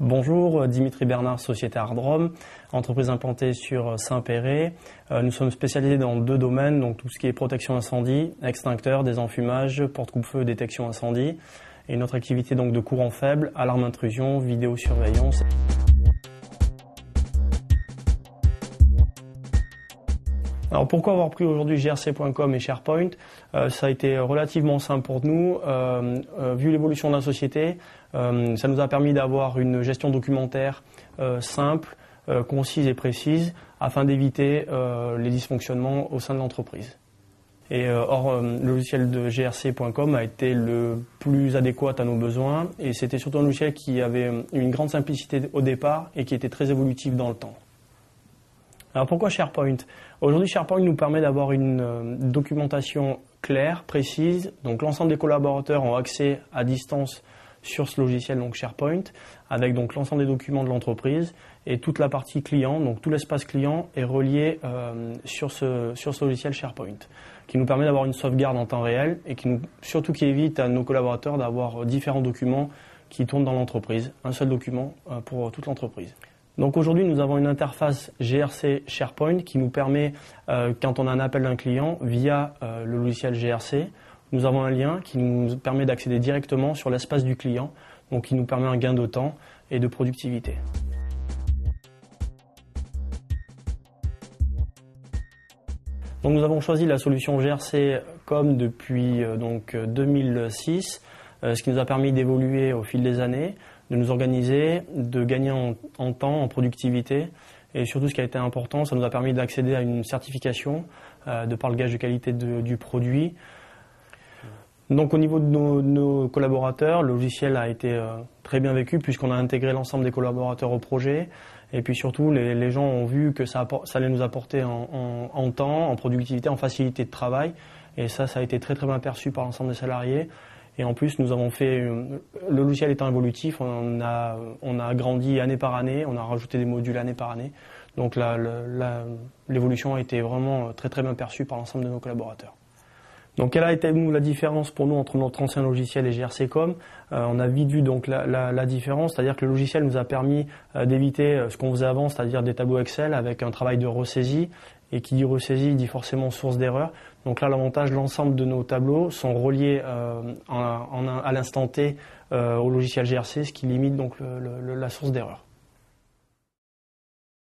Bonjour, Dimitri Bernard, Société Ardrom, entreprise implantée sur Saint-Péray. Nous sommes spécialisés dans deux domaines, donc tout ce qui est protection incendie, extincteur, désenfumage, porte-coupe-feu, détection incendie. Et notre activité donc de courant faible, alarme intrusion, vidéosurveillance. Alors pourquoi avoir pris aujourd'hui GRC.com et SharePoint? Ça a été relativement simple pour nous. Vu l'évolution de la société, ça nous a permis d'avoir une gestion documentaire simple, concise et précise afin d'éviter les dysfonctionnements au sein de l'entreprise. Et le logiciel de GRC.com a été le plus adéquat à nos besoins et c'était surtout un logiciel qui avait une grande simplicité au départ et qui était très évolutif dans le temps. Alors pourquoi SharePoint? Aujourd'hui, SharePoint nous permet d'avoir une documentation claire, précise. Donc l'ensemble des collaborateurs ont accès à distance sur ce logiciel, donc SharePoint, avec donc l'ensemble des documents de l'entreprise et toute la partie client, donc tout l'espace client est relié sur ce logiciel SharePoint, qui nous permet d'avoir une sauvegarde en temps réel et surtout qui évite à nos collaborateurs d'avoir différents documents qui tournent dans l'entreprise, un seul document pour toute l'entreprise. Donc aujourd'hui, nous avons une interface GRC SharePoint qui nous permet, quand on a un appel d'un client via le logiciel GRC, nous avons un lien qui nous permet d'accéder directement sur l'espace du client, donc qui nous permet un gain de temps et de productivité. Donc nous avons choisi la solution GRC comme depuis 2006, ce qui nous a permis d'évoluer au fil des années, de nous organiser, de gagner en temps, en productivité et surtout ce qui a été important, ça nous a permis d'accéder à une certification de par le gage de qualité du produit. Donc au niveau de nos collaborateurs, le logiciel a été très bien vécu puisqu'on a intégré l'ensemble des collaborateurs au projet et puis surtout les gens ont vu que ça allait nous apporter en temps, en productivité, en facilité de travail et ça a été très bien perçu par l'ensemble des salariés. Et en plus, nous avons fait, le logiciel étant évolutif, on a agrandi année par année, on a rajouté des modules année par année. Donc l'évolution a été vraiment très bien perçue par l'ensemble de nos collaborateurs. Donc quelle a été la différence pour nous entre notre ancien logiciel et GRC.com? On a vite vu donc la différence, c'est-à-dire que le logiciel nous a permis d'éviter ce qu'on faisait avant, c'est-à-dire des tableaux Excel avec un travail de ressaisie. Et qui dit ressaisie dit forcément source d'erreur. Donc là, l'avantage, l'ensemble de nos tableaux sont reliés à l'instant T au logiciel GRC, ce qui limite donc la source d'erreur.